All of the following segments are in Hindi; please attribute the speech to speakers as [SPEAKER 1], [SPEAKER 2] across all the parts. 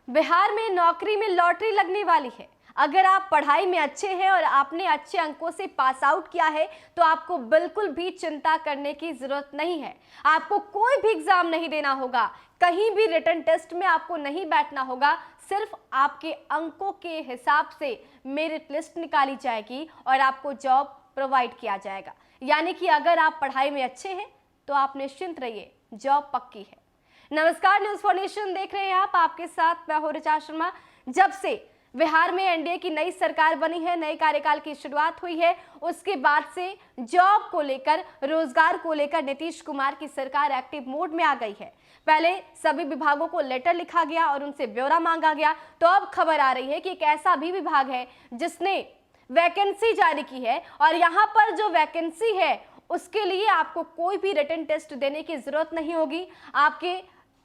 [SPEAKER 1] बिहार में नौकरी में लॉटरी लगने वाली है। अगर आप पढ़ाई में अच्छे हैं और आपने अच्छे अंकों से पास आउट किया है तो आपको बिल्कुल भी चिंता करने की जरूरत नहीं है। आपको कोई भी एग्जाम नहीं देना होगा, कहीं भी रिटन टेस्ट में आपको नहीं बैठना होगा। सिर्फ आपके अंकों के हिसाब से मेरिट लिस्ट निकाली जाएगी और आपको जॉब प्रोवाइड किया जाएगा। यानी कि अगर आप पढ़ाई में अच्छे हैं तो आप निश्चिंत रहिए, जॉब पक्की है। नमस्कार, न्यूज़ फॉर नेशन देख रहे हैं आप। आपके साथ मैं हूं ऋचा शर्मा। जब से बिहार में एनडीए की नई सरकार बनी है, नए कार्यकाल की शुरुआत हुई है, उसके बाद से जॉब को लेकर, रोजगार को लेकर नीतीश कुमार की सरकार एक्टिव मोड में आ गई है। पहले सभी विभागों को लेटर लिखा गया और उनसे ब्यौरा मांगा गया, तो अब खबर आ रही है कि एक ऐसा भी विभाग है जिसने वैकेंसी जारी की है और यहाँ पर जो वैकेंसी है उसके लिए आपको कोई भी रिटन टेस्ट देने की जरूरत नहीं होगी। आपके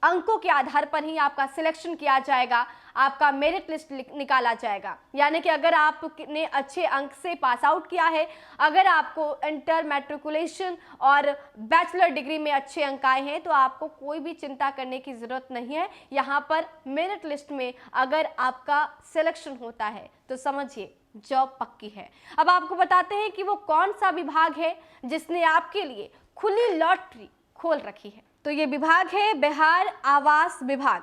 [SPEAKER 1] अंकों के आधार पर ही आपका सिलेक्शन किया जाएगा, आपका मेरिट लिस्ट निकाला जाएगा। यानी कि अगर आपने अच्छे अंक से पास आउट किया है, अगर आपको इंटर मैट्रिकुलेशन और बैचलर डिग्री में अच्छे अंक आए हैं, तो आपको कोई भी चिंता करने की जरूरत नहीं है। यहाँ पर मेरिट लिस्ट में अगर आपका सिलेक्शन होता है तो समझिए जॉब पक्की है। अब आपको बताते हैं कि वो कौन सा विभाग है जिसने आपके लिए खुली लॉटरी खोल रखी है। तो ये विभाग है बिहार आवास विभाग।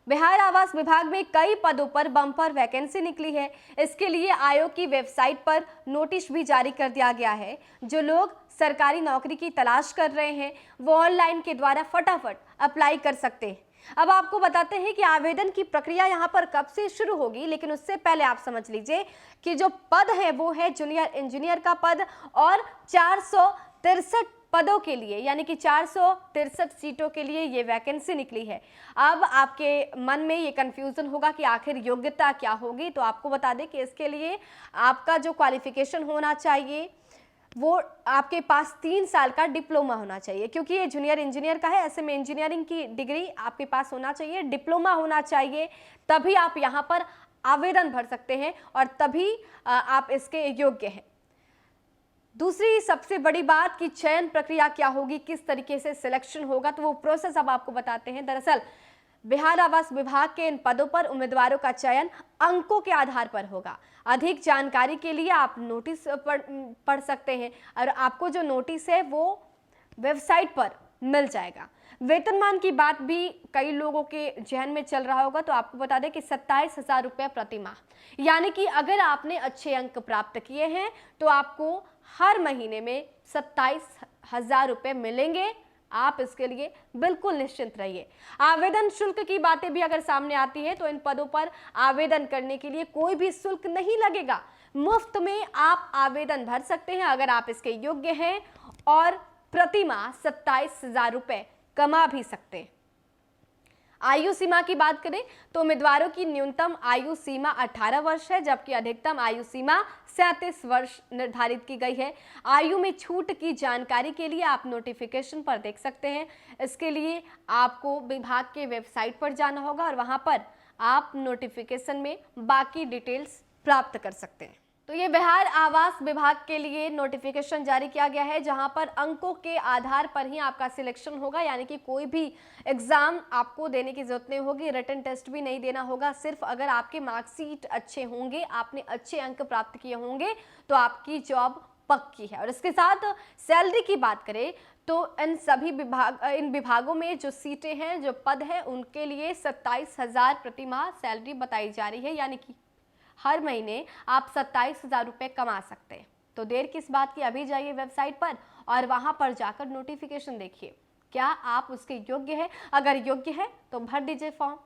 [SPEAKER 1] बिहार आवास विभाग में कई पदों पर बम्पर वैकेंसी निकली है। इसके लिए आयोग की वेबसाइट पर नोटिस भी जारी कर दिया गया है। जो लोग सरकारी नौकरी की तलाश कर रहे हैं वो ऑनलाइन के द्वारा फटाफट अप्लाई कर सकते हैं। अब आपको बताते हैं कि आवेदन की प्रक्रिया यहाँ पर कब से शुरू होगी, लेकिन उससे पहले आप समझ लीजिए कि जो पद है वो है जूनियर इंजीनियर का पद और 463 पदों के लिए, यानी कि 463 सीटों के लिए ये वैकेंसी निकली है। अब आपके मन में ये कंफ्यूजन होगा कि आखिर योग्यता क्या होगी, तो आपको बता दें कि इसके लिए आपका जो क्वालिफिकेशन होना चाहिए वो आपके पास 3 साल का डिप्लोमा होना चाहिए, क्योंकि ये जूनियर इंजीनियर का है। ऐसे में इंजीनियरिंग की डिग्री आपके पास होना चाहिए, डिप्लोमा होना चाहिए, तभी आप यहाँ पर आवेदन भर सकते हैं और तभी आप इसके योग्य हैं। दूसरी सबसे बड़ी बात कि चयन प्रक्रिया क्या होगी, किस तरीके से सिलेक्शन होगा, तो वो प्रोसेस अब आपको बताते हैं। दरअसल बिहार आवास विभाग के इन पदों पर उम्मीदवारों का चयन अंकों के आधार पर होगा। अधिक जानकारी के लिए आप नोटिस पढ़ सकते हैं और आपको जो नोटिस है वो वेबसाइट पर मिल जाएगा। वेतनमान की बात भी कई लोगों के जहन में चल रहा होगा, तो आपको बता दें कि 27,000 रुपये प्रति माह। यानी कि अगर आपने अच्छे अंक प्राप्त किए हैं तो आपको हर महीने में 27,000 रुपये मिलेंगे। आप इसके लिए बिल्कुल निश्चिंत रहिए। आवेदन शुल्क की बातें भी अगर सामने आती है तो इन पदों पर आवेदन करने के लिए कोई भी शुल्क नहीं लगेगा, मुफ्त में आप आवेदन भर सकते हैं अगर आप इसके योग्य हैं और प्रति माह 27,000 रुपये कमा भी सकते हैं। आयु सीमा की बात करें तो उम्मीदवारों की न्यूनतम आयु सीमा 18 वर्ष है, जबकि अधिकतम आयु सीमा 37 वर्ष निर्धारित की गई है। आयु में छूट की जानकारी के लिए आप नोटिफिकेशन पर देख सकते हैं। इसके लिए आपको विभाग के वेबसाइट पर जाना होगा और वहां पर आप नोटिफिकेशन में बाकी डिटेल्स प्राप्त कर सकते हैं। तो ये बिहार आवास विभाग के लिए नोटिफिकेशन जारी किया गया है, जहां पर अंकों के आधार पर ही आपका सिलेक्शन होगा। यानी कि कोई भी एग्जाम आपको देने की जरूरत नहीं होगी, रिटन टेस्ट भी नहीं देना होगा। सिर्फ अगर आपके मार्कशीट अच्छे होंगे, आपने अच्छे अंक प्राप्त किए होंगे, तो आपकी जॉब पक्की है। और इसके साथ सैलरी की बात करें तो इन विभागों में जो सीटें हैं, जो पद हैं, उनके लिए 27,000 प्रति माह सैलरी बताई जा रही है। यानी कि हर महीने आप 27,000 रुपये कमा सकते हैं। तो देर किस बात की, अभी जाइए वेबसाइट पर और वहां पर जाकर नोटिफिकेशन देखिए, क्या आप उसके योग्य हैं। अगर योग्य है तो भर दीजिए फॉर्म,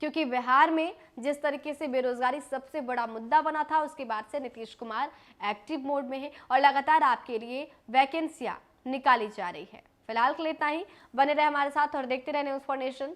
[SPEAKER 1] क्योंकि बिहार में जिस तरीके से बेरोजगारी सबसे बड़ा मुद्दा बना था, उसके बाद से नीतीश कुमार एक्टिव मोड में है और लगातार आपके लिए वैकेंसियां निकाली जा रही है। फिलहाल के लिए इतना ही। बने रहे हमारे साथ और देखते रहे न्यूज़ फॉर नेशन।